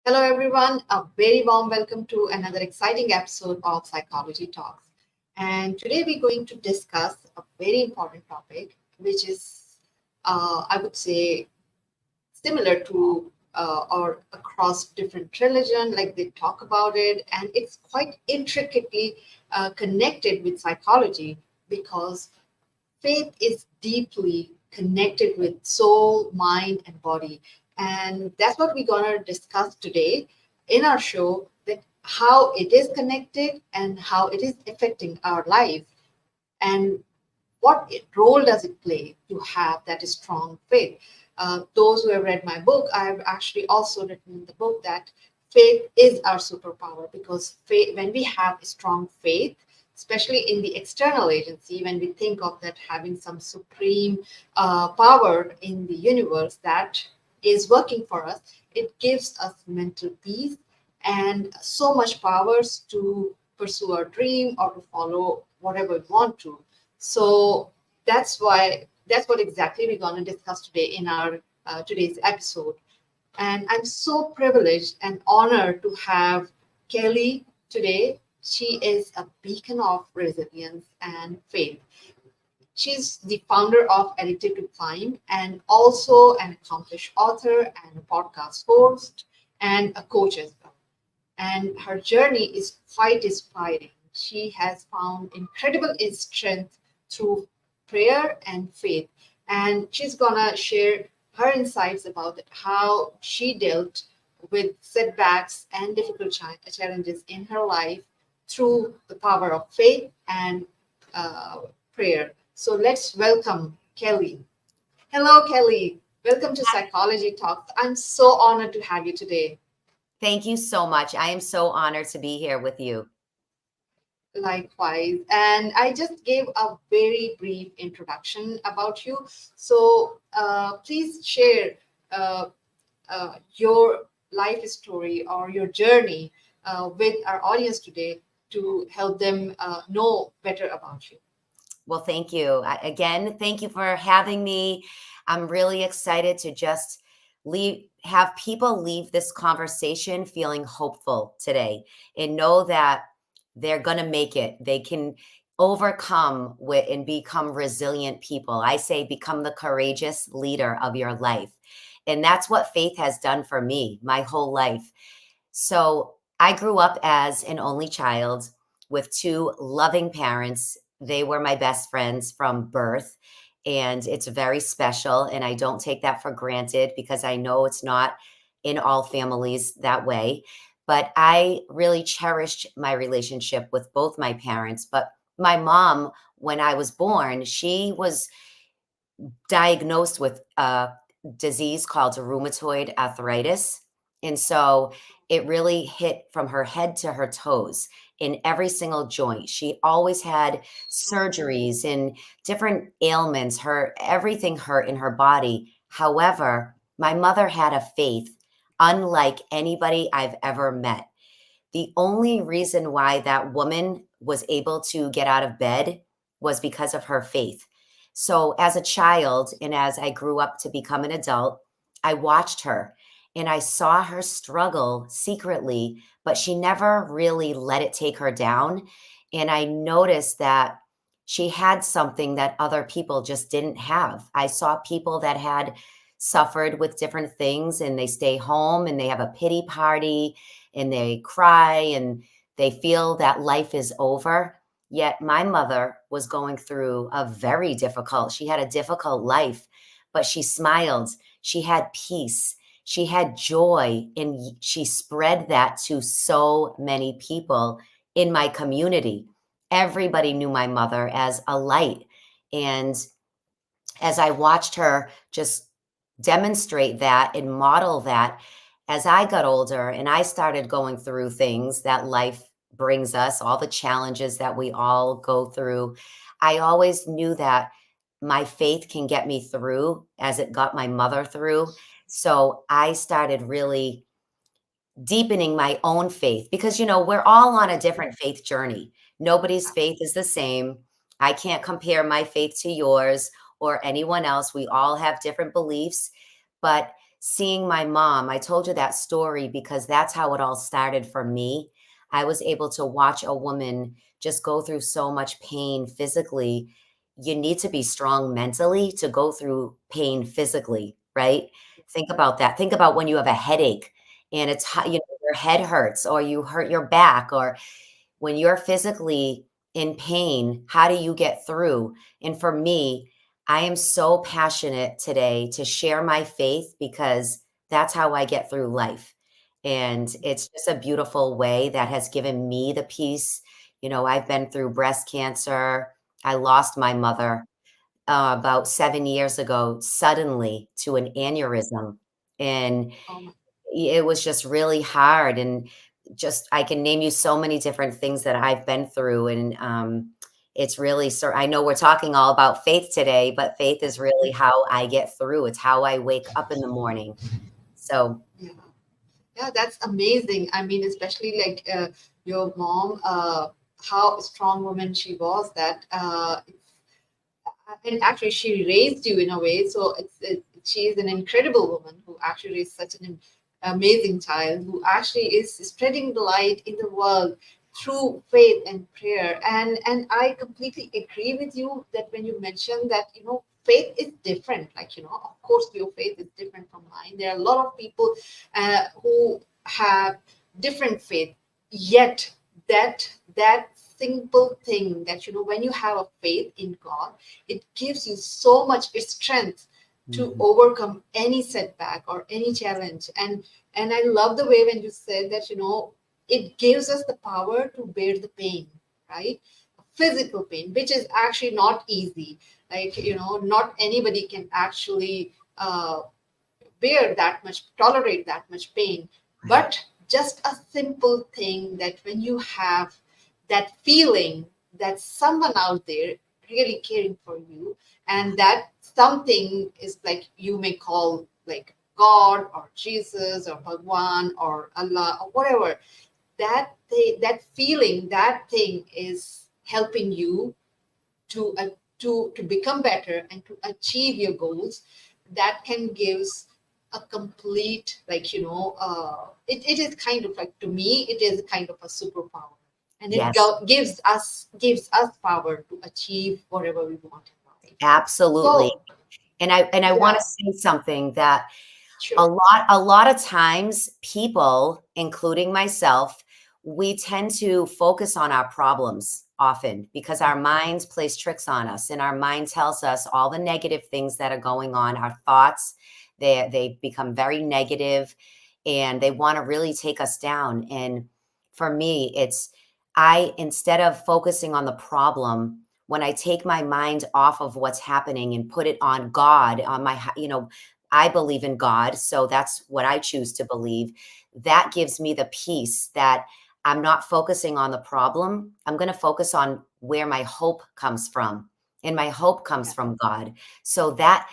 Hello, everyone. A very warm welcome to another exciting episode of Psychology Talks. And today we're going to discuss a very important topic, which is, I would say, similar to or across different religion, like they talk about it, and it's quite intricately connected with psychology because faith is deeply connected with soul, mind, and body. And that's what we're going to discuss today in our show that how it is connected and how it is affecting our life and role does it play to have that strong faith. Those who have read my book, I have actually also written in the book that faith is our superpower because faith, when we have a strong faith, especially in the external agency, when we think of that having some supreme power in the universe that is working for us, it gives us mental peace and so much powers to pursue our dream or to follow whatever we want to. So that's what exactly we're going to discuss today in our today's episode. And I'm so privileged and honored to have Kelley today. She is a beacon of resilience and faith. She's the founder of Addicted to Climb and also an accomplished author and a podcast host and a coach as well. And her journey is quite inspiring. She has found incredible strength through prayer and faith. And she's gonna share her insights about how she dealt with setbacks and difficult challenges in her life through the power of faith and uh, prayer. So let's welcome Kelley. Hello, Kelley. Welcome to Psychology Talks. I'm so honored to have you today. Thank you so much. I am so honored to be here with you. Likewise. And I just gave a very brief introduction about you. So please share your life story or your journey with our audience today to help them know better about you. Well, thank you. Again, thank you for having me. I'm really excited to just have people leave this conversation feeling hopeful today and know that they're going to make it. They can overcome and become resilient people. I say become the courageous leader of your life. And that's what faith has done for me my whole life. So I grew up as an only child with two loving parents. They were my best friends from birth. And it's very special. And I don't take that for granted because I know it's not in all families that way. But I really cherished my relationship with both my parents. But my mom, when I was born, she was diagnosed with a disease called rheumatoid arthritis. And so it really hit from her head to her toes in every single joint. She always had surgeries and different ailments. Everything hurt in her body. However, my mother had a faith unlike anybody I've ever met. The only reason why that woman was able to get out of bed was because of her faith. So, as a child and as I grew up to become an adult, I watched her and I saw her struggle secretly, but she never really let it take her down. And I noticed that she had something that other people just didn't have. I saw people that had suffered with different things and they stay home and they have a pity party and they cry and they feel that life is over. Yet my mother was going through she had a difficult life, but she smiled. She had peace. She had joy, and she spread that to so many people in my community. Everybody knew my mother as a light. And as I watched her just demonstrate that and model that, as I got older and I started going through things that life brings us, all the challenges that we all go through, I always knew that my faith can get me through as it got my mother through. So I started really deepening my own faith because, we're all on a different faith journey. Nobody's faith is the same. I can't compare my faith to yours or anyone else. We all have different beliefs. But seeing my mom, I told you that story because that's how it all started for me. I was able to watch a woman just go through so much pain physically. You need to be strong mentally to go through pain physically, right? Think about that. Think about when you have a headache and your head hurts or you hurt your back, or when you're physically in pain, how do you get through? And for me, I am so passionate today to share my faith because that's how I get through life. And it's just a beautiful way that has given me the peace. I've been through breast cancer. I lost my mother about 7 years ago, suddenly to an aneurysm. And Oh my. it was just really hard, and just I can name you so many different things that I've been through, and it's really I know we're talking all about faith today, but faith is really how I get through. It's how I wake up in the morning. So Yeah. Yeah, that's amazing. I mean, especially like your mom, how strong woman she was. That and actually she raised you in a way. So she is an incredible woman who actually raised such an amazing child who actually is spreading the light in the world through faith and prayer. And I completely agree with you that when you mentioned that faith is different. Like of course your faith is different from mine. There are a lot of people who have different faith, yet that simple thing that when you have a faith in God, it gives you so much strength to mhm. overcome any setback or any challenge. And I love the way when you said that it gives us the power to bear the pain, right? Physical pain, which is actually not easy. Like not anybody can actually bear that much, tolerate that much pain. Right. But just a simple thing that when you have that feeling that someone out there really caring for you, and that something is like you may call like God or Jesus or Bhagwan or Allah or whatever, that feeling, that thing is helping you to become better and to achieve your goals. That can gives a complete, like it is kind of like, to me it is kind of a superpower, and it Yes, gives us power to achieve whatever we want in life. absolutely. So And I want to yeah, say something that sure. a lot of times people, including myself, we tend to focus on our problems often because our minds plays tricks on us, and our mind tells us all the negative things that are going on. Our thoughts, they become very negative, and they want to really take us down. And for me, it's I instead of focusing on the problem, when I take my mind off of what's happening and put it on God, on I believe in God, so that's what I choose to believe. That gives me the peace that I'm not focusing on the problem. I'm going to focus on where my hope comes from. And my hope comes Yeah, from God. So that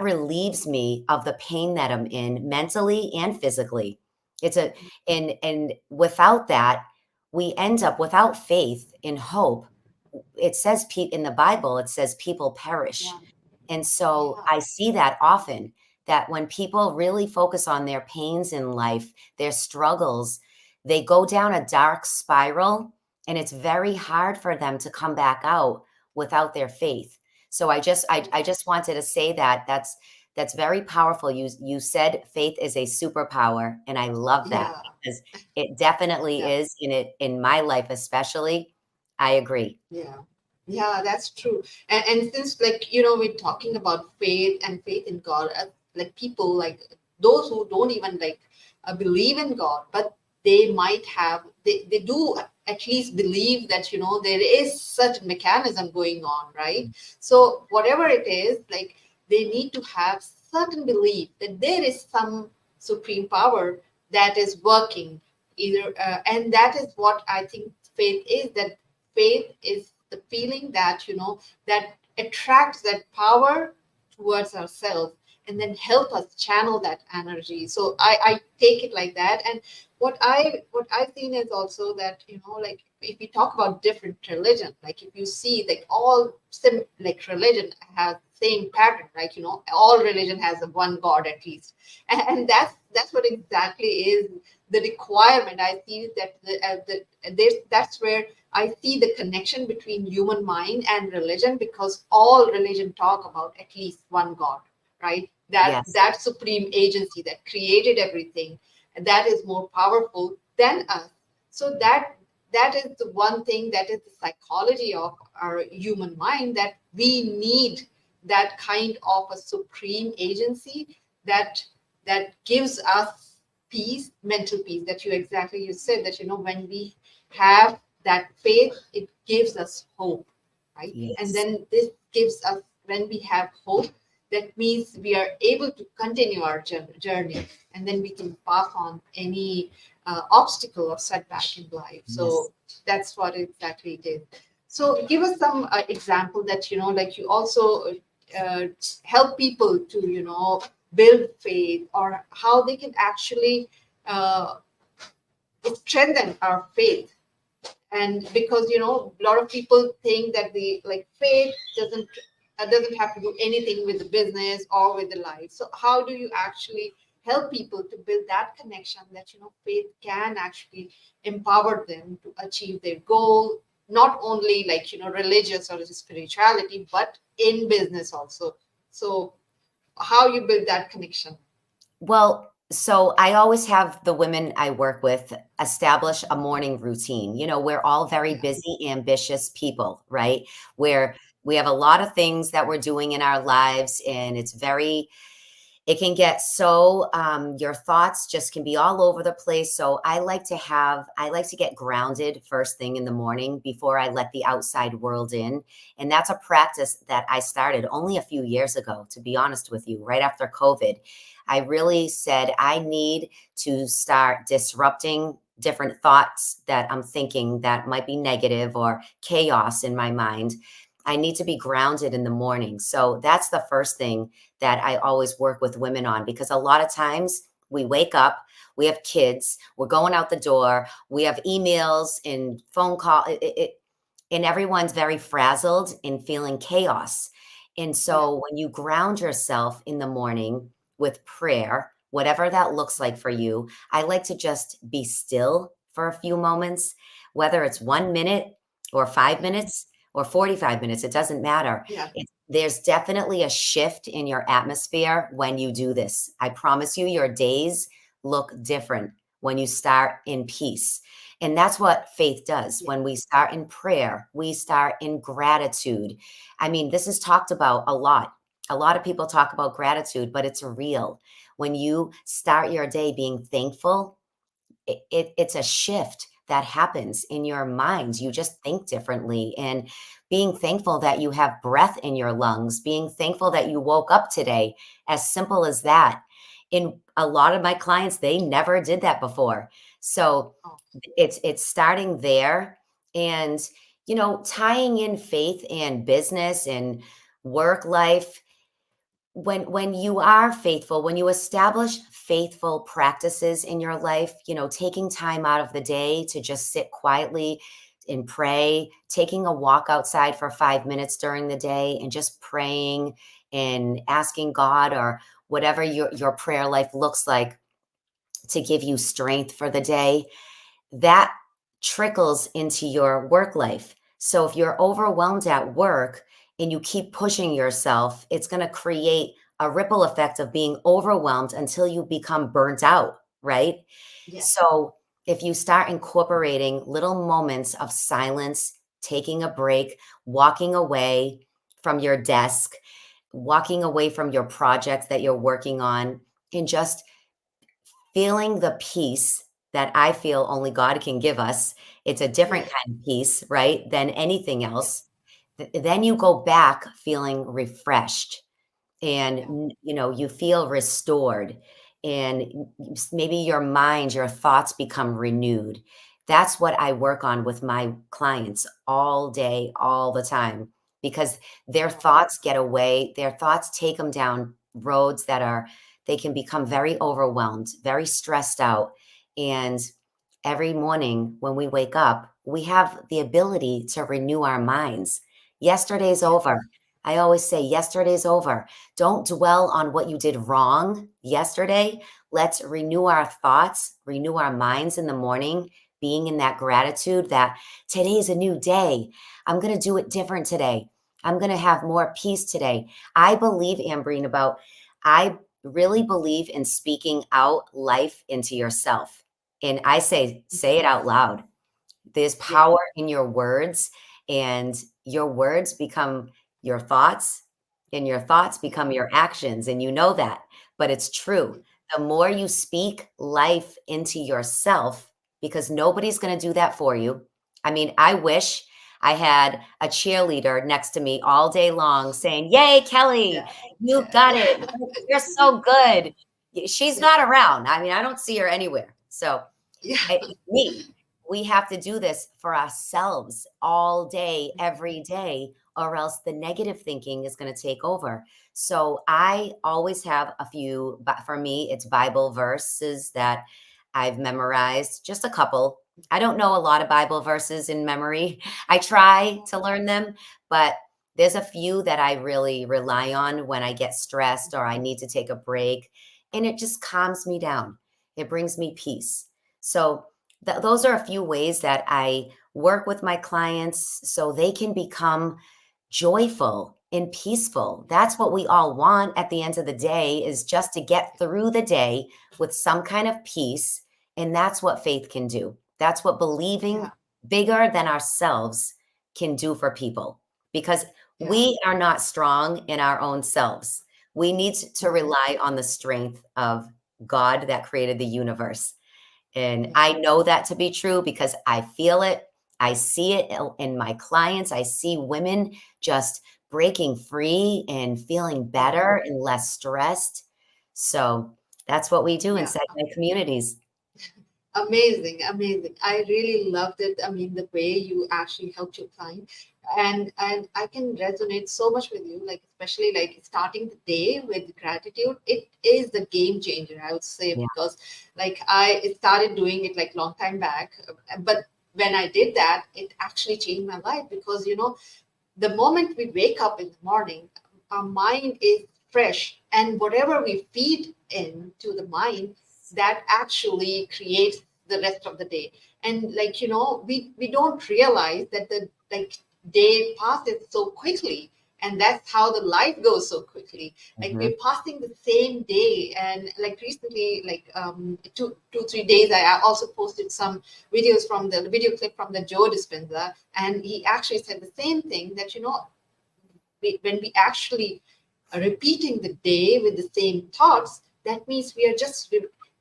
relieves me of the pain that I'm in mentally and physically. It's a and without that, we end up without faith and hope. It says in the Bible, it says people perish. yeah, And so yeah, I see that often, that when people really focus on their pains in life, their struggles, they go down a dark spiral, and it's very hard for them to come back out without their faith. So I just wanted to say that that's very powerful. You said faith is a superpower, and I love that yeah, because it definitely yeah. is in my life especially. I agree. Yeah, yeah, that's true. And since, like, we're talking about faith and faith in God, like people like those who don't even like believe in God, but they might have, they do at least believe that, there is such mechanism going on, right? So whatever it is, like they need to have certain belief that there is some supreme power that is working either, and that is what I think faith is, that faith is the feeling that that attracts that power towards ourselves, and then help us channel that energy. So I take it like that. And what I've seen is also that, like if we talk about different religion, like if you see like all like religion has same pattern, like all religion has a one God at least, and that's what exactly is the requirement. I see that that's where I see the connection between human mind and religion, because all religion talk about at least one God, right? Yes. That supreme agency that created everything, and that is more powerful than us. So that is the one thing, that is the psychology of our human mind, that we need that kind of a supreme agency that gives us peace, mental peace. That you said that when we have that faith, it gives us hope, right? And Yes. then this gives us, when we have hope, that means we are able to continue our journey, and then we can pass on any obstacle or setback in life. Yes. So that's what exactly it is. So give us some example that, like you also uh, help people to, build faith, or how they can actually uh, strengthen our faith. And because a lot of people think that the like faith doesn't have to do anything with the business or with the life. So how do you actually help people to build that connection, that faith can actually empower them to achieve their goal, not only like religious or spirituality, but in business also. So how you build that connection? Well, so I always have the women I work with establish a morning routine. We're all very Yeah, busy, ambitious people, right? Where we have a lot of things that we're doing in our lives, and it can get so, your thoughts just can be all over the place. So I like to get grounded first thing in the morning before I let the outside world in. And that's a practice that I started only a few years ago, to be honest with you, right after COVID. I really said, I need to start disrupting different thoughts that I'm thinking that might be negative or chaos in my mind. I need to be grounded in the morning. So that's the first thing that I always work with women on, because a lot of times we wake up, we have kids, we're going out the door, we have emails and phone call, and everyone's very frazzled and feeling chaos. And yeah, so when you ground yourself in the morning with prayer, whatever that looks like for you, I like to just be still for a few moments, whether it's 1 minute or 5 minutes or 45 minutes, it doesn't matter. yeah, There's definitely a shift in your atmosphere when you do this. I promise you, your days look different when you start in peace. And that's what faith does. yeah, When we start in prayer, we start in gratitude. I mean, this is talked about a lot. A lot of people talk about gratitude, but it's real. When you start your day being thankful, it's a shift that happens in your minds. You just think differently. And being thankful that you have breath in your lungs, being thankful that you woke up today, as simple as that. In a lot of my clients, they never did that before. So oh, it's starting there, and tying in faith and business and work life. When you are faithful, when you establish faithful practices in your life, taking time out of the day to just sit quietly and pray, taking a walk outside for 5 minutes during the day and just praying and asking God, or whatever your prayer life looks like, to give you strength for the day, that trickles into your work life. So if you're overwhelmed at work and you keep pushing yourself, it's going to create a ripple effect of being overwhelmed until you become burnt out, right? yeah, So if you start incorporating little moments of silence, taking a break, walking away from your desk, walking away from your projects that you're working on, and just feeling the peace that I feel only God can give us. It's a different yeah, kind of peace, right, than anything yeah, else. Then you go back feeling refreshed, and yeah. you feel restored, and maybe your mind, your thoughts become renewed. That's what I work on with my clients all day, all the time, because their Oh, thoughts get away, their thoughts take them down roads they can become very overwhelmed, very stressed out. And every morning when we wake up, we have the ability to renew our minds. Yesterday's Yeah. over. I always say yesterday's over. Don't dwell on what you did wrong yesterday. Let's renew our thoughts, renew our minds in the morning, being in that gratitude that today's a new day. I'm going to do it different today. I'm going to have more peace today. I believe, Ambreen, I really believe in speaking out life into yourself. And I say it out loud. There's Yeah. power in your words, and your words become your thoughts, and your thoughts Yeah. become your actions. And you know that, but it's true. The more you speak life into yourself, because nobody's going to do that for you. I mean, I wish I had a cheerleader next to me all day long saying, "Yay, Kelley, Yeah. you got Yeah. it. You're so good." She's Yeah. not around. I mean, I don't see her anywhere. So Yeah. it's me. We have to do this for ourselves all day, every day, or else the negative thinking is going to take over. So I always have a few, but for me, it's Bible verses that I've memorized, just a couple. I don't know a lot of Bible verses in memory. I try to learn them, but there's a few that I really rely on when I get stressed or I need to take a break, and it just calms me down. It brings me peace. So those are a few ways that I work with my clients so they can become joyful and peaceful. That's what we all want at the end of the day, is just to get through the day with some kind of peace. And that's what faith can do. That's what believing Yeah. bigger than ourselves can do for people, because Yeah. we are not strong in our own selves. We need to Mhm. rely on the strength of God that created the universe. And Yeah. I know that to be true because I feel it. I see it in my clients. I see women just breaking free and feeling Yeah. better and less stressed. So that's what we do Yeah. inside my communities. Amazing, amazing. I really loved it. I mean, the way you actually helped your client, and I can resonate so much with you. Like especially like starting the day with gratitude. It is the game changer, I would say, Yeah. because like I started doing it like long time back, but when I did that, it actually changed my life because the moment we wake up in the morning, our mind is fresh, and whatever we feed into the mind, that actually creates the rest of the day. And like we don't realize that the like day passes so quickly, and that's how the life goes so quickly. Like Mhm. we're passing the same day, and like recently, like 2 3 days, I also posted some videos from the video clip from the Joe Dispenza, and he actually said the same thing that when we actually are repeating the day with the same thoughts, that means we are just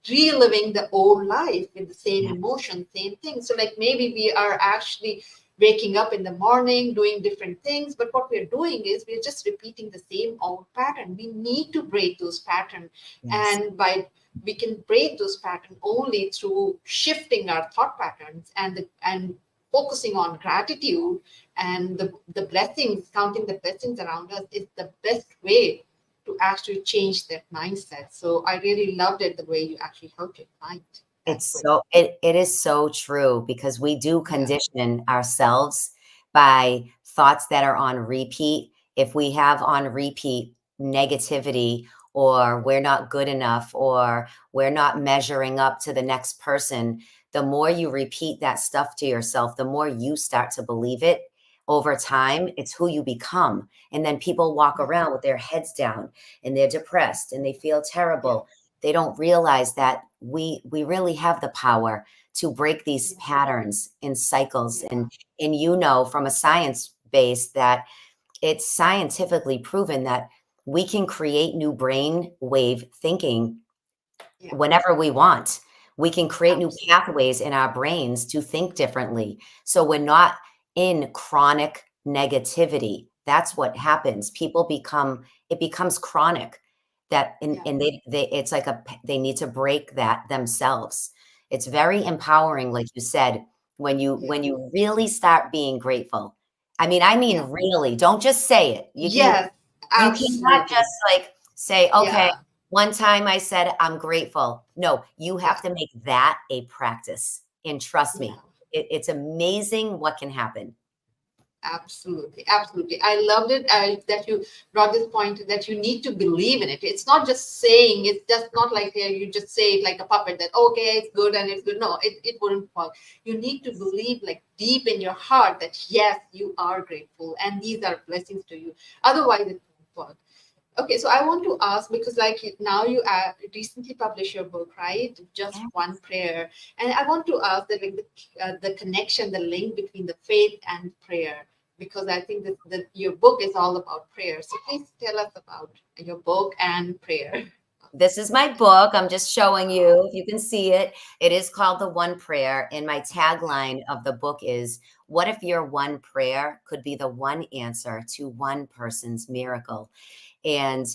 reliving the old life with the same Yeah. emotion, same thing. So like maybe we are actually waking up in the morning doing different things, but what we're doing is we're just repeating the same old pattern. We need to break those patterns, Yes. and by we can break those patterns only through shifting our thought patterns and focusing on gratitude and the blessings, counting the blessings around us is the best way to actually change that mindset. So I really loved it the way you actually helped your client. That's great. It is so true because we do Yeah. condition ourselves by thoughts that are on repeat. If we have on repeat negativity, or we're not good enough, or we're not measuring up to the next person, the more you repeat that stuff to yourself, the more you start to believe it. Over time, it's who you become. And then people walk Yeah. around with their heads down and they're depressed and they feel Yeah. terrible. They don't realize that we really have the power to break these Yeah. patterns in cycles. Yeah. And from a science base, that it's scientifically proven that we can create new brain wave thinking Yeah. whenever we want. We can create new Absolutely. pathways in our brains to think differently. So we're not in chronic negativity. That's what happens. It becomes chronic, that Yeah. and they it's like they need to break that themselves. It's very empowering, like you said, Yeah. when you really start being grateful. I mean Yeah. really, don't just say it. Yes. You cannot Absolutely. just like Say, okay, Yeah, one time I said, I'm grateful. No, you have yeah, to make that a practice. And trust yeah. me, it's amazing what can happen. Absolutely, absolutely. I loved it that you brought this point that you need to believe in it. It's not just saying, it's just not like you just say it like a puppet that, okay, it's good and it's good. No, it wouldn't work. You need to believe like deep in your heart that, yes, you are grateful and these are blessings to you. Otherwise, it won't work. Okay, so I want to ask because, like, now you recently published your book, right? Just one prayer, and I want to ask that, like, the connection, the link between the faith and prayer, because I think that your book is all about prayer. So please tell us about your book and prayer. This is my book. I'm just showing you if you can see it. It is called The One Prayer. And my tagline of the book is, what if your one prayer could be the one answer to one person's miracle? And,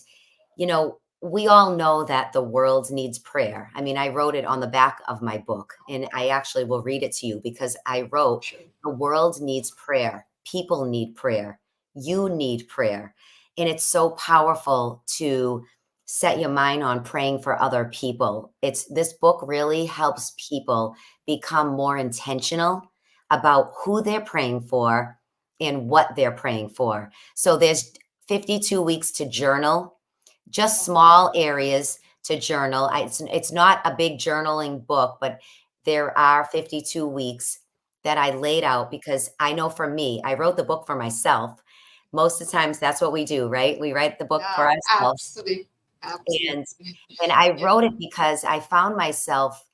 we all know that the world needs prayer. I mean, I wrote it on the back of my book, and I actually will read it to you because I wrote, Sure. the world needs prayer. People need prayer. You need prayer. And it's so powerful to set your mind on praying for other people. This book really helps people become more intentional about who they're praying for and what they're praying for. So there's 52 weeks to journal, just small areas to journal. It's not a big journaling book, but there are 52 weeks that I laid out because I know for me, I wrote the book for myself. Most of the times that's what we do, right? We write the book for Yeah, ourselves. absolutely, And absolutely. and I Yeah. wrote it because I found myself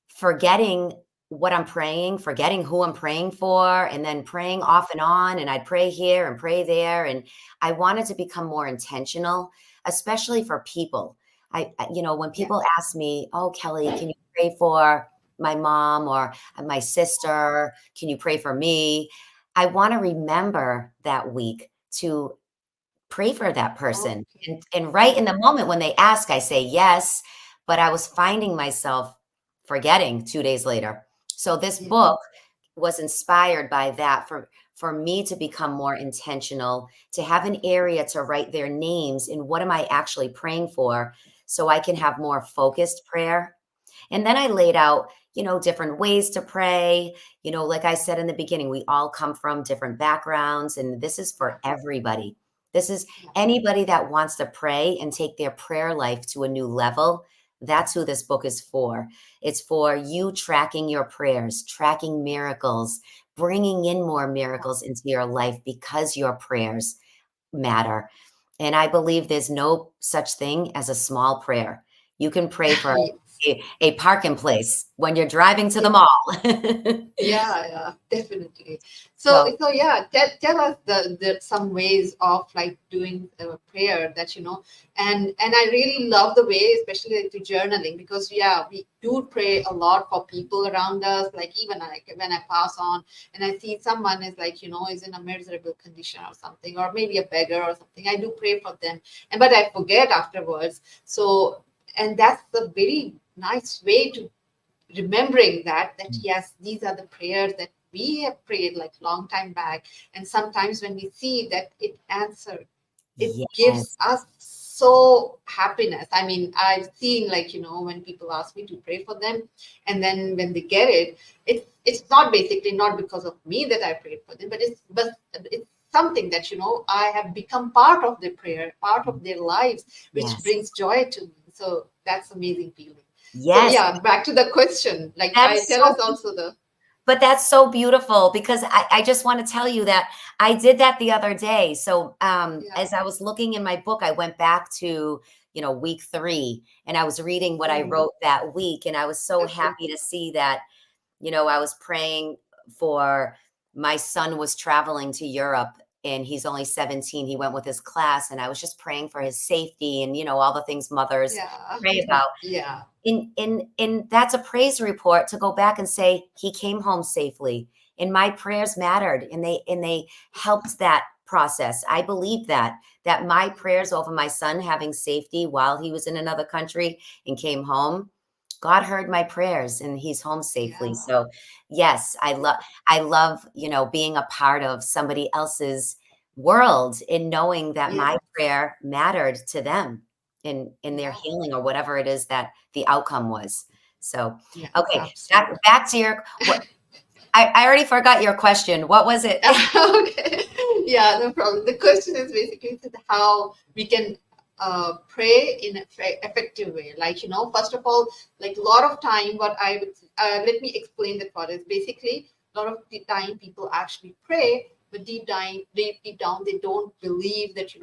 forgetting what I'm praying, forgetting who I'm praying for, and then praying off and on. And I'd pray here and pray there. And I wanted to become more intentional, especially for people. When Yeah. people ask me, oh, Kelley, can you pray for my mom or my sister? Can you pray for me? I want to remember that week to pray for that person. Okay. And right in the moment when they ask, I say yes, but I was finding myself forgetting 2 days later. So this Yeah. book was inspired by that for me to become more intentional, to have an area to write their names and what am I actually praying for so I can have more focused prayer. And then I laid out, different ways to pray. Like I said in the beginning, we all come from different backgrounds, and this is Yeah. for everybody. This is Yeah. anybody that wants to pray and take their prayer life to a new level. That's who this book is for. It's for you tracking your prayers, tracking miracles, bringing in more miracles into your life because your prayers matter. And I believe there's no such thing as a small prayer. You can pray for Yes. a parking place when you're driving to the Yeah. mall. Yeah, yeah, definitely. So, So, so yeah, tell us the some ways of like doing prayer that and I really love the way, especially like, to journaling, because yeah, we do pray a lot for people around us. Like even like when I pass on and I see someone is like is in a miserable condition or something, or maybe a beggar or something, I do pray for them, and but I forget afterwards. So, and that's a very nice way to remembering that yes, these are the prayers that we have prayed like long time back, and sometimes when we see that it answered, it gives yes, us so happiness. I mean, I've seen like when people ask me to pray for them, and then when they get it, it's not basically not because of me that I prayed for them, but it's something that I have become part of their prayer, part of their lives, which yes, brings joy to me. So that's amazing feeling. So yes. yeah, back to the question. Like, That I is tell us so also the But that's so beautiful because I just want to tell you that I did that the other day. So yeah. as I was looking in my book, I went back to, week 3 and I was reading what I Mm, wrote that week. And I was so that's so happy good. to see that, I was praying for my son was traveling to Europe and he's only 17. He went with his class and I was just praying for his safety and, all the things mothers Yeah. pray about. Yeah. And that's a praise report to go back and say he came home safely and my prayers mattered and they helped that process. I believe that my prayers over my son having safety while he was in another country and came home, God heard my prayers and he's home safely. Yeah. So yes, I love, being a part of somebody else's world and knowing that Yeah. my prayer mattered to them. in their Yeah. healing or whatever it is that the outcome was. So, Yeah. okay, Absolutely. back to your what I already forgot your question. What was it? Okay. Yeah, no problem. The question is basically that how we can pray in an effective way. Like, first of all, like a lot of time, what I would, let me explain that part is basically a lot of the time people actually pray, but deep down, they don't believe that,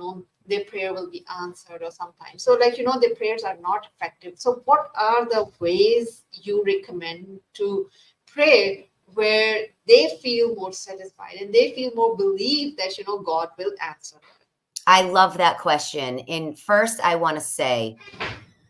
their prayer will be answered or sometimes. So like, their prayers are not effective. So what are the ways you recommend to pray where they feel more satisfied and they feel more believe that God will answer? I love that question. And first, I want to say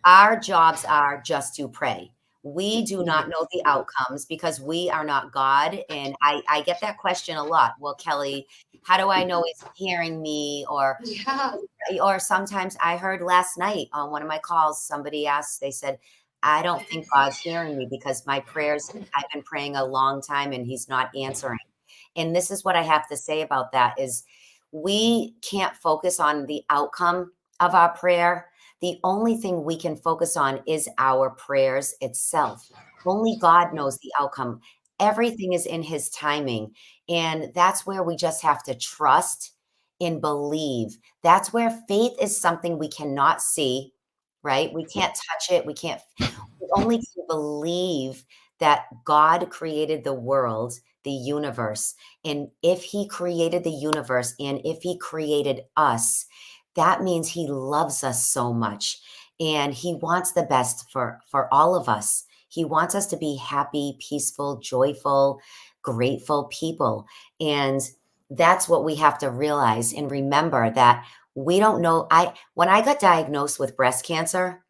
our jobs are just to pray. We do not Yes. know the outcomes because we are not God. And I get that question a lot. Well, Kelley, how do I know he's hearing me? Yeah. Or sometimes I heard last night on one of my calls, somebody asked, they said, I don't think God's hearing me because my prayers, I've been praying a long time and he's not answering. And this is what I have to say about that is we can't focus on the outcome of our prayer. The only thing we can focus on is our prayers itself. Only God knows the outcome. Everything is in his timing. And that's where we just have to trust and believe. That's where faith is something we cannot see, right? We can't touch it. We only can believe that God created the world, the universe. And if he created the universe and if he created us, that means he loves us so much and he wants the best for all of us. He wants us to be happy, peaceful, joyful, grateful people. And that's what we have to realize and remember that we don't know. When I got diagnosed with breast cancer,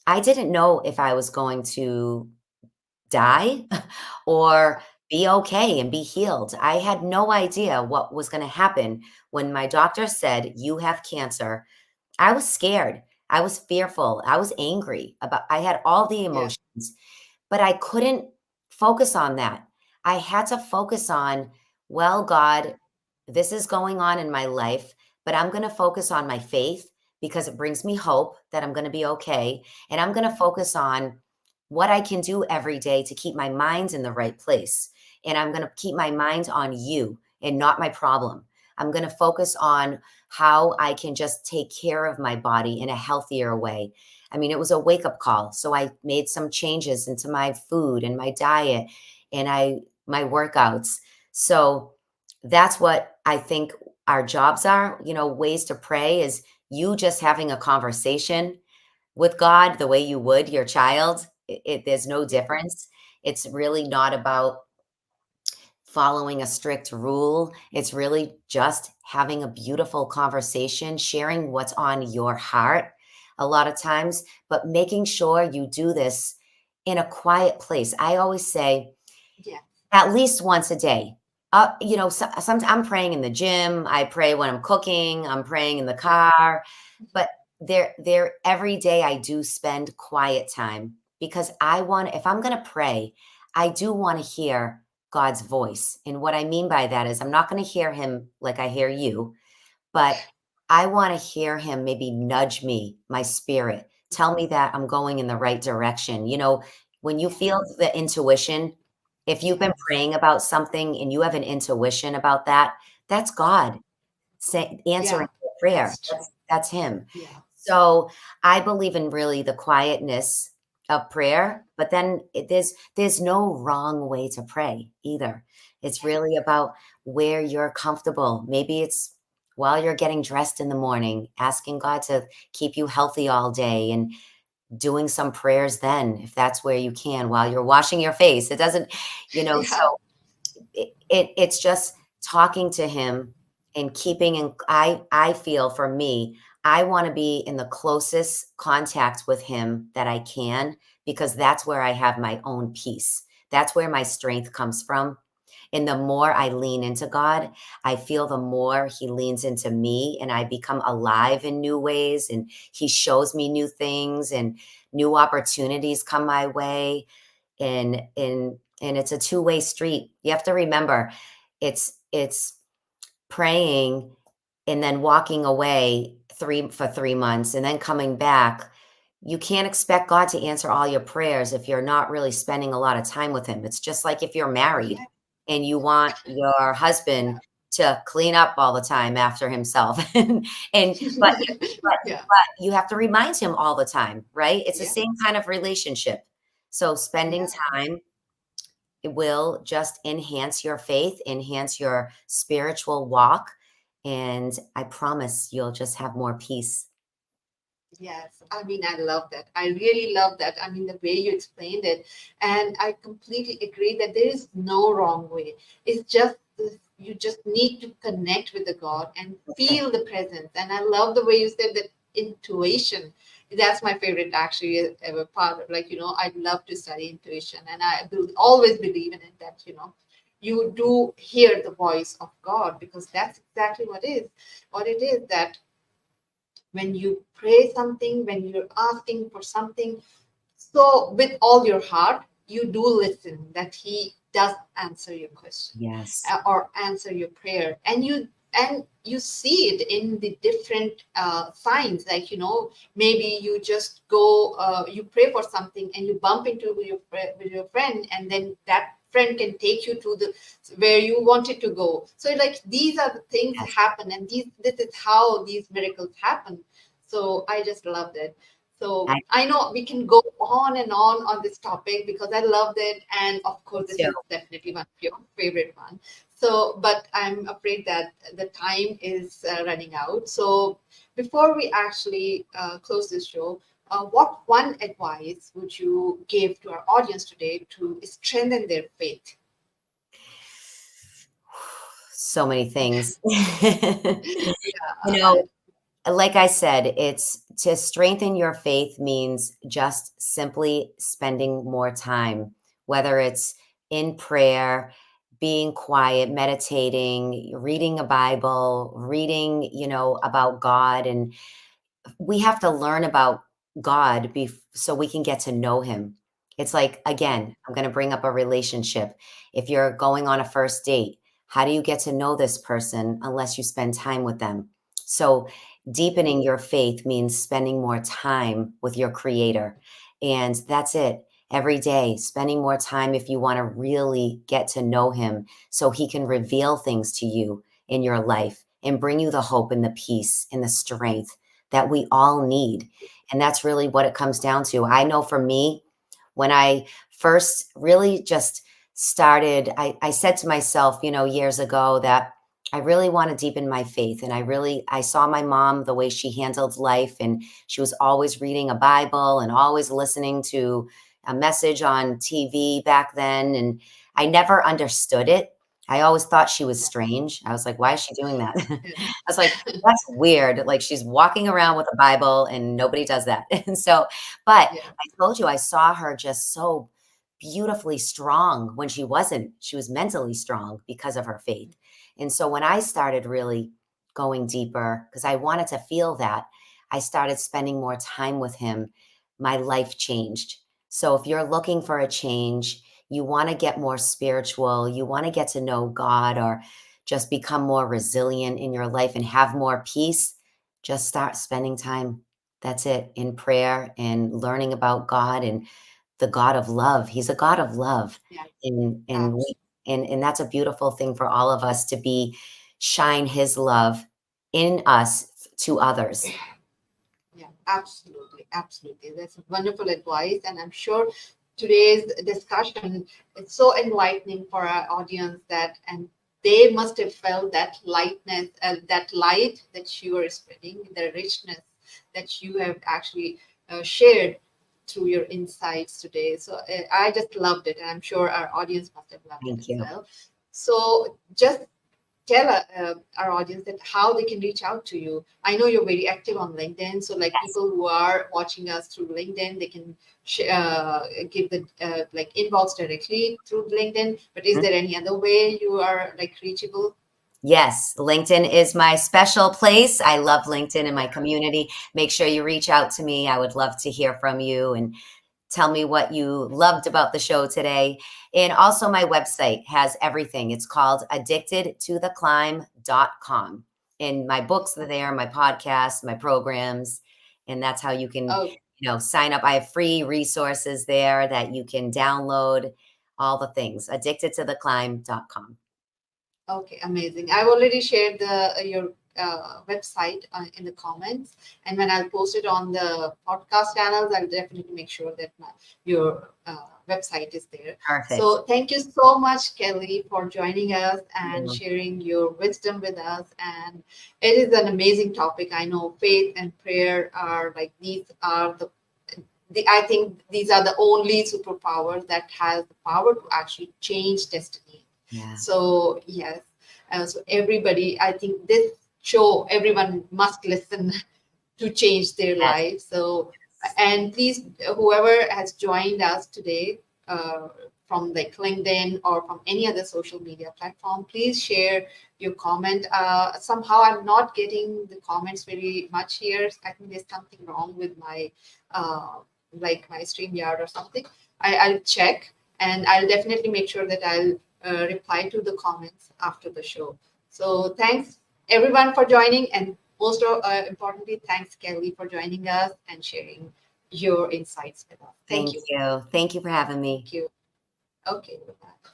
I didn't know if I was going to die or be okay and be healed. I had no idea what was going to happen when my doctor said, "You have cancer." I was scared. I was fearful. I was angry about I had all the Yeah. emotions, but I couldn't focus on that. I had to focus on, well, God, this is going on in my life, but I'm going to focus on my faith because it brings me hope that I'm going to be okay. And I'm going to focus on what I can do every day to keep my mind in the right place. And I'm going to keep my mind on you and not my problem. I'm going to focus on how I can just take care of my body in a healthier way. I mean, it was a wake up call. So I made some changes into my food and my diet and my workouts. So that's what I think our jobs are, ways to pray is you just having a conversation with God the way you would your child. There's no difference. It's really not about following a strict rule. It's really just having a beautiful conversation, sharing what's on your heart a lot of times, but making sure you do this in a quiet place. I always say Yeah. at least once a day. Sometimes I'm praying in the gym. I pray when I'm cooking. I'm praying in the Yeah. car, but there every day I do spend quiet time because if I'm going to pray, I do want to hear God's voice. And what I mean by that is I'm not going to hear him like I hear you, but I want to hear him maybe nudge me, my spirit, tell me that I'm going in the right direction. When you Yeah. feel the intuition, if you've been Yes. praying about something and you have an intuition about that, that's God answering Yeah. your prayer. That's true. That's him. Yeah. So I believe in really the quietness of prayer, but then there's no wrong way to pray either. It's really about where you're comfortable. Maybe it's while you're getting dressed in the morning, asking God to keep you healthy all day and doing some prayers then, if that's where you can, while you're washing your face. It doesn't, Yeah. so it's just talking to him and keeping in I feel for me, I want to be in the closest contact with him that I can because that's where I have my own peace. That's where my strength comes from. And the more I lean into God, I feel the more he leans into me and I become alive in new ways and he shows me new things and new opportunities come my way and it's a two-way street. You have to remember it's praying and then walking away 3 months and then coming back you can't expect God to answer all your prayers if you're not really spending a lot of time with him. It's just like if you're married Yeah, and you want your husband to clean up all the time after himself and but yeah, you have to remind him all the time, right? It's the yeah, same kind of relationship. So spending yeah. time, it will just enhance your faith, enhance your spiritual walk, and I promise you'll just have more peace. Yes, I mean, I love that. I really love that. I mean, the way you explained it. And I completely agree that there is no wrong way. It's just you just need to connect with the God and That's it. feel the presence. And I love the way you said that intuition. That's my favorite actually ever part of, like, I love to study intuition, and I always believe in it that, you do hear the voice of God, because that's exactly what it is, that when you pray something, when you're asking for something, so with all your heart, you do listen that He does answer your question, Yes. or answer your prayer, and you see it in the different signs. Like, maybe you just go, you pray for something, and you bump into with your friend, and then that friend can take you to the where you wanted to go. So, like, these are the things that Yes. happen, and this is how these miracles happen. So I just loved it. So I I know we can go on this topic, because I loved it, and of me course this too. is definitely one of your favorite one. So, but I'm afraid that the time is running out. So before we actually close this show, what one advice would you give to our audience today to strengthen their faith? So many things. Yeah, You know, like I said, it's to strengthen your faith means just simply spending more time, whether it's in prayer, being quiet, meditating, reading a Bible, reading, about God. And we have to learn about God so we can get to know him. It's like, yeah, again, I'm going to bring up a relationship. If you're going on a first date, how do you get to know this person unless you spend time with them? So, deepening your faith means spending more time with your creator. And that's it. Every day, spending more time if you want to really get to know him so he can reveal things to you in your life and bring you the hope and the peace and the strength that we all need. And that's really what it comes down to. I know for me, when I first really just started, I said to myself, years ago that I really want to deepen my faith. And I saw my mom, the way she handled life. And she was always reading a Bible and always listening to a message on TV back then. And I never understood it. I always thought she was strange. I was like, why is she doing that? I yeah, was like, that's weird. Like, she's walking around with a Bible and nobody does that. And so, but yeah, I told you, I saw her just so beautifully strong when she wasn't. She was mentally strong because of her faith. And so when I started really going deeper, because I wanted to feel that, I started spending more time with him. My life changed. So if you're looking for a change, you want to get more spiritual, you want to get to know God, or just become more resilient in your life and have more peace, just start spending time. That's it, in prayer and learning about God and the God of love. He's a God of love. yeah, And we absolutely. and that's a beautiful thing for all of us to be shine his love in us to others. Yeah, absolutely, absolutely. That's wonderful advice, and I'm sure today's discussion is so enlightening for our audience, and they must have felt that lightness, that light that you are spreading, the richness that you have actually shared through your insights today. So I just loved it, and I'm sure our audience must have loved it Thank as you. well. So just tell our audience that how they can reach out to you. I know you're very active on LinkedIn, so like Yes. people who are watching us through LinkedIn, they can give the like inbox directly through LinkedIn. But is there any other way you are like reachable? Yes, LinkedIn is my special place. I love LinkedIn in my community. Make sure you reach out to me. I would love to hear from you and tell me what you loved about the show today. And also, my website has everything. It's called addictedtotheclimb.com. And my books are there, my podcasts, my programs. And that's how you can Oh, sign up. I have free resources there that you can download, all the things. Addictedtotheclimb.com. Okay, amazing. I've already shared your website in the comments, and when I'll post it on the podcast channels, I'll definitely make sure that your website is there. Perfect. So thank you so much, Kelley, for joining us and Yeah. sharing your wisdom with us. And it is an amazing topic. I know faith and prayer are like these are I think these are the only superpowers that has the power to actually change destiny. Yeah. So yes, so everybody, I think this show everyone must listen to change their Yes. life. So and please, whoever has joined us today from like LinkedIn or from any other social media platform, please share your comment. Somehow I'm not getting the comments very much here. I think there's something wrong with my like my StreamYard or something. I'll check and I'll definitely make sure that I'll reply to the comments after the show. So thanks everyone for joining, and most importantly, thanks Kelley for joining us and sharing your insights with us. Thank Thank you. you. Thank you for having me. Thank you. Okay. Bye-bye.